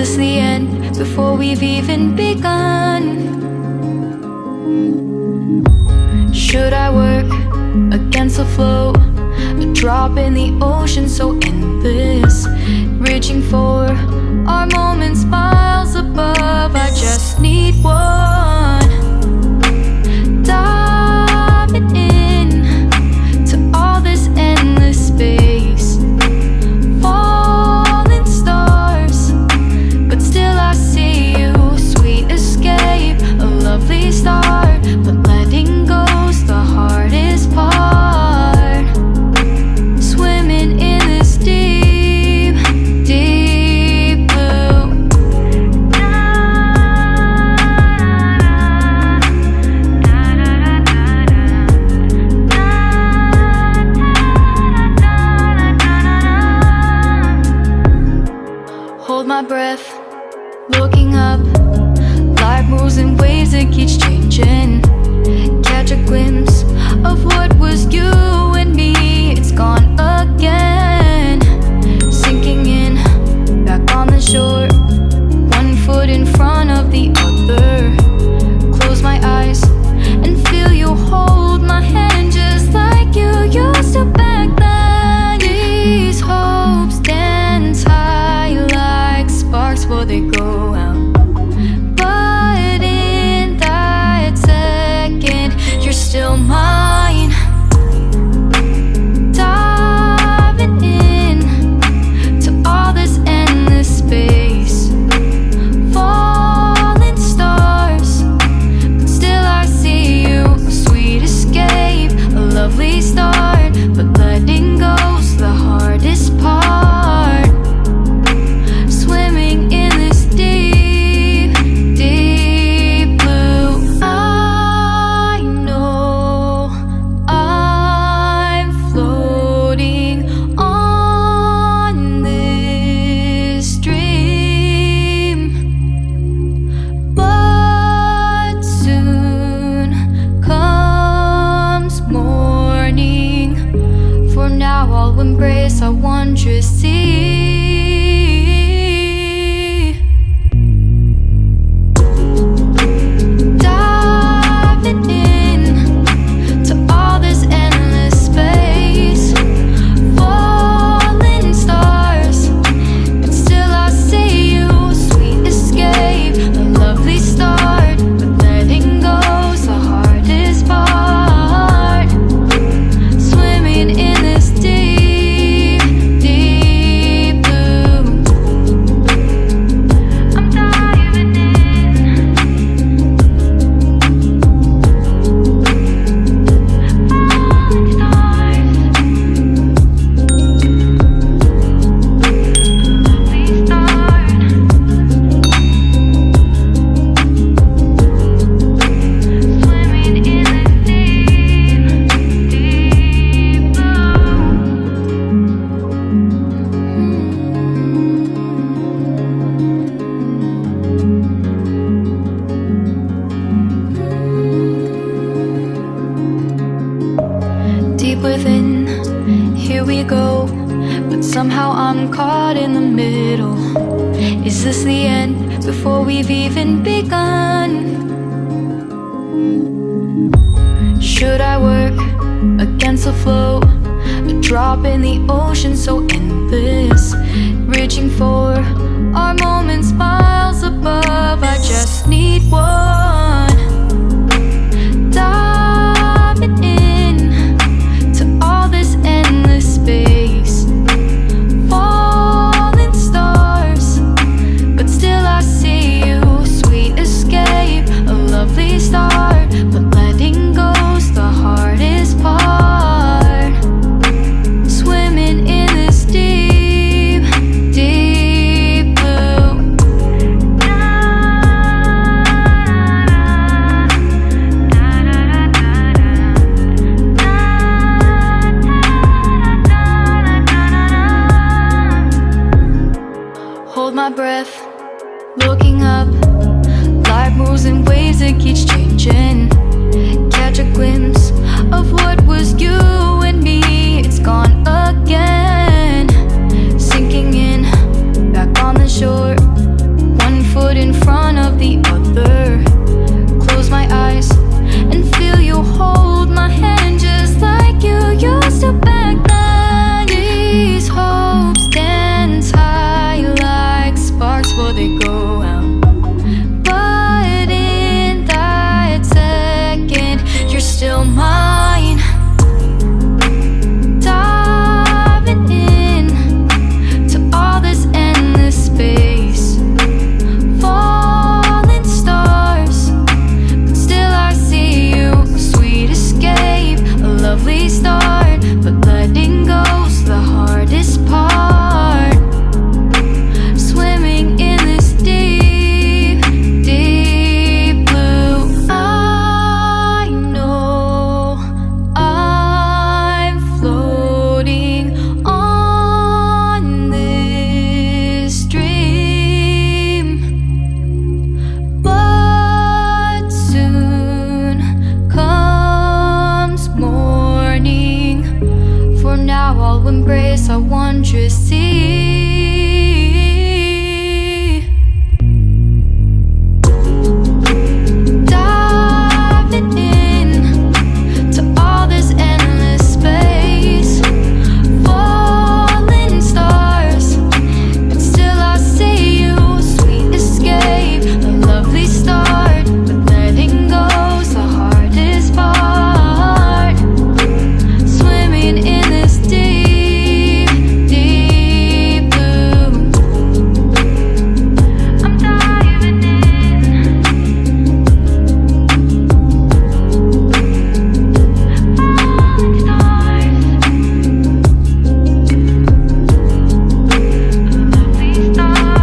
this the end before we've even begun? Should I work against the flow? A drop in the ocean so endless, reaching for our moments miles above. I just need one. Diving in to all this endless space, falling stars, but still I see you. Sweet escape, a lovely start, but letting go's the hardest part. Swimming in this deep, deep blue. Hold my breath, looking up. Life moves in ways that keeps changing. Catch a glimpse of what was you and me. It's gone again. Sinking in, back on the shore. One foot in front of the other. Close my eyes and feel you hold my hand just like you used to back then. These hopes dance high like sparks before they go out. But in that second, you're still mine. Diving in to all this endless space, falling stars, but still I see you. A sweet escape, a lovely start, but letting go's the hardest part. Swimming in this deep, deep blue. I know I'm floating on this dream, but soon comes morning. For now I'll embrace our wondrous sea. Diving in to all this endless space, falling stars, but still I see you. Sweet escape, a lovely start, but letting go's the hardest part. Swimming in this deep, deep blue. I'm diving in. Falling stars, lovely start. Swimming in this deep, deep blue. Deep within, here we go, but somehow I'm caught in the middle. Is this the end before we've even begun? Should I work against the flow? A drop in the ocean so endless, reaching for our moments miles above. I just need one. Diving in to all this endless space, falling stars, but still I see you. Sweet escape, a lovely start, but letting go's the hardest part. Swimming in this deep, deep blue. Hold my breath, looking up. Life moves in ways that keeps changing. Catch a glimpse of what was you and me. It's gone again. Sinking in, back on the shore. embrace our wondrous sea. Diving in to all this endless space, falling stars, but still I see you. Sweet escape, a lovely start, but letting go's the hardest part. Swimming in this deep, deep blue. I'm diving in. Falling stars, a lovely start.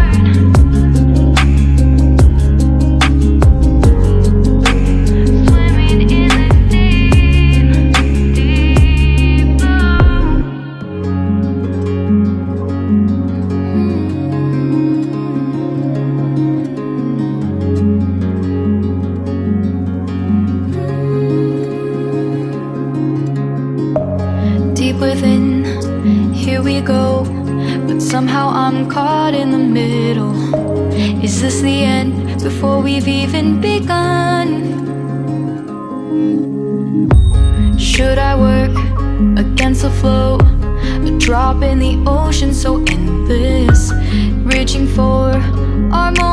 Swimming in this deep, deep blue. Deep within, here we go, but somehow I'm caught in the middle. Is this the end before we've even begun? Should I work against the flow? A drop in the ocean so endless, reaching for our moment.